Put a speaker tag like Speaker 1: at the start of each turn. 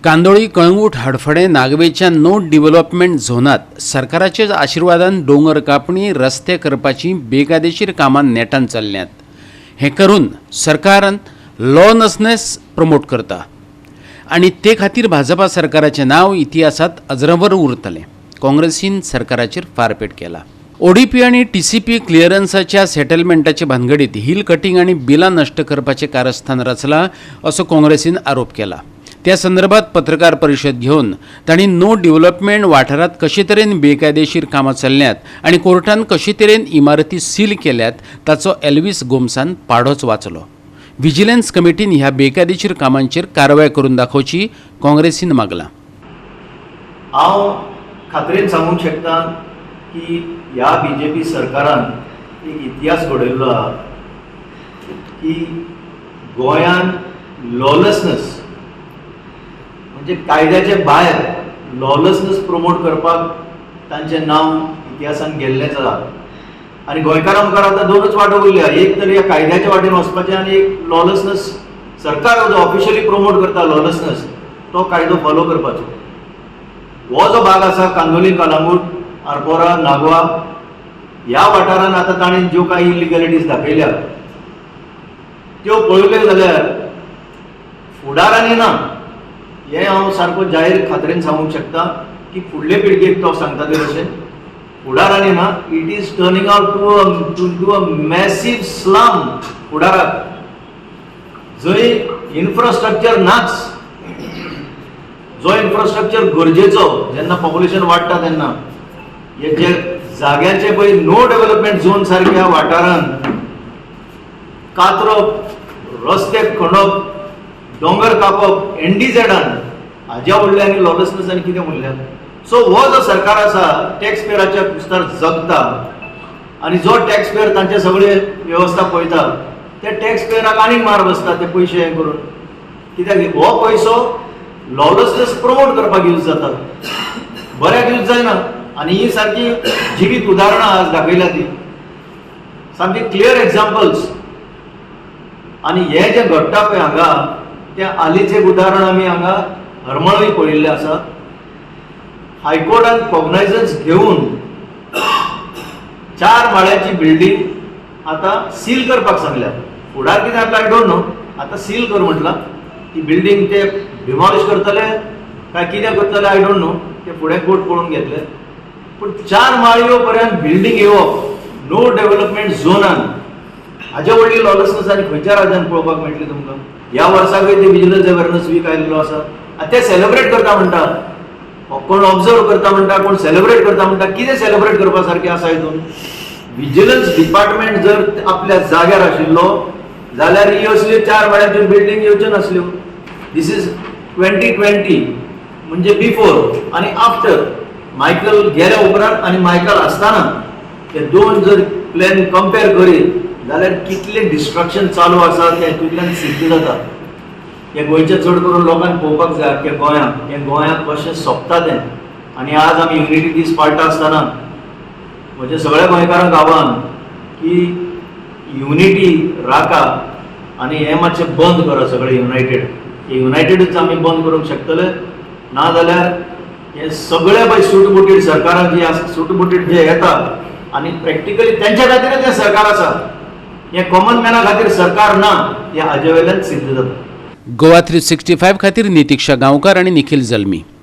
Speaker 1: Candolim, Calangute, Hadfade, नागवेच्या no डिव्हलपमेंट झोनात सरकाराचे आशीर्वादान डोंगर कापणी, रस्ते करपाची बेकायदेशीर कामां नेटान चल्ल्यात. हे करून सरकारान लॉलेसनेस प्रमोट करता आणि ते खातीर भाजपा सरकाराचे नाव इतिहासात अजरामर उरतलें. काँग्रेसीन सरकाराचेर फारपेट केला. ओडीपी आणि टीसीपी क्लिअरन्साच्या सेटलमेंटाचे भानगडीत हिल कटिंग आणि बिलां नष्ट करपाचे कारस्थान रचला असो काँग्रेसीन आरोप केला. त्या संदर्भात पत्रकार परिषद घेऊन तांणी नो डिव्हलपमेंट वाठारात कशे तरेन बेकायदेशीर कामां चल्ल्यात आणि कोर्टान कशे तरेन इमारती सील केल्यात ताचो एल्विस गोमसान पाडोच वाचलो. व्हिजिलन्स कमिटीन ह्या बेकायदेशीर कामांचेर कारवाय करून दाखोवची काँग्रेसीन मागला.
Speaker 2: हांव खात्रेन सांगूंक शकता की ह्या बीजेपी सरकारान एक इतिहास घडयल्लो आहा की गोंयान लॉलेसनेस म्हणजे कायद्याचे भायर लॉलेसनेस प्रमोट करपाक तांचें नांव इतिहासान गेल्लेंच आसा. आनी गोंयकारां मुखार आतां दोनच वाटो उरल्या, एक तर ह्या कायद्याच्या वाटेन वचपाचें आनी एक लॉलेसनेस सरकार जो ऑफिशियली प्रमोट करता लॉलेसनेस तो कायदो फॉलो करपाचो. हो जो भाग आसा कांदोली, कळंगूट, आरपोरा, नागवा ह्या वाठारांत आतां ताणें ज्यो कांय इलिगॅलिटीज दाखयल्या त्यो पळयल्यो जाल्यार फुडारांनी ना हें हांव सारको जाहीर खात्रेन सांगूंक शकता की फुडले पिळगेक तो सांगता ते भशेन फुडारांनी ना. It is turning out to a massive slum फुडाराक, जंय इन्फ्रास्ट्रक्चर नाच. जो इन्फ्रास्ट्रक्चर गरजेचो जेन्ना पॉप्युलेशन वाडटा तेन्ना हे जे जाग्याचे पळय नो डेव्हलपमेंट झोन सारक्या वाठारांत कातरप, रस्ते खणप, दोंगर कापप एनडीझेडान हाज्या व्हडल्या आनी लॉलेसनेसांनी कितें उरल्या. सो हो जो सरकार आसा टॅक्स पेयराच्या कुस्तार जगता आनी जो टॅक्स पेयर तांचे सगळे वेवस्था पळयता त्या टॅक्स पेयराक आनीक मार बसता ते पयशे हे करून. कित्याक हो पयसो लॉलेसनेस प्रमोट करपाक यूज जाता, बऱ्याक यूज जायना. आनी ही सारकी जिवीत उदाहरणां आज दाखयल्या ती सामकी क्लियर एग्जाम्पल्स. आनी हे जे घडटा पळय हांगा तें हालींच एक उदाहरण आमी हांगा हरमळी पळयल्लें आसा. हायकोर्टान कॉग्नायझन्स घेवन 4 माळ्याची बिल्डींग आतां सील करपाक सांगल्या. फुडार कितें जातलें आय डोंट नो. आतां सील कर म्हटलां. ती बिल्डींग ते डिमॉलिश करतले काय कितें करतले आय डोंट नो. ते फुडें कोर्ट पळोवन घेतले. पूण 4 माळयो पर्यंत बिल्डींग येवप नो डेव्हलपमेंट झोनान हाज्या व्हडली लॉलेसनेस आनी खंयच्या राज्यान पळोवपाक मेळटली तुमकां. ह्या वर्साकय ते विजिलन्स अवेरनेस वीक आयिल्लो आसा. आनी ते सेलिब्रेट करता म्हणटा, कोण ऑब्जर्व करता म्हणटा, कोण सेलिब्रेट करता म्हणटा. कितें सेलिब्रेट करपा सारकें आसा हितून. विजिलन्स डिपार्टमेंट जर आपल्या जाग्यार आशिल्लो जाल्यार ही असल्यो 4 माळ्याच्यो बिल्डींग येवच्यो नासल्यो. दीस इज 2020 म्हणजे बिफोर आनी आफ्टर. मायकल गेल्या उपरांत आनी मायकल आसतना ते दोन जर प्लॅन कंपेर करीत जाल्यार कितलें डिस्ट्रक्शन चालू आसा तें हितूंतल्यान सिद्ध जाता. हे गोंयचे चड करून लोकांक पळोवपाक जाय की गोंयांत कशें सोंपता तें. आनी आज आमी युनिटी दीस पाळटा आसतना म्हज्या सगळ्या गोंयकारांक आव्हान की युनिटी राखा आनी हें मातशें बंद करा सगळें युनायटेड. हे युनायटेडूच आमी बंद करूंक शकतले. ना जाल्यार हे सगळे पळय सुटबुटीड सरकाराक जी आसा सुटबुटीड जे येता आनी प्रॅक्टिकली तेंच्या खातीरच हें सरकार आसा. हें कॉमन मॅना खातीर सरकार ना हें हाजे वयल्यान सिद्ध जाता.
Speaker 1: गोवा 365 खातीर नितीक्षा गांवकार आणि निखिल जल्मी.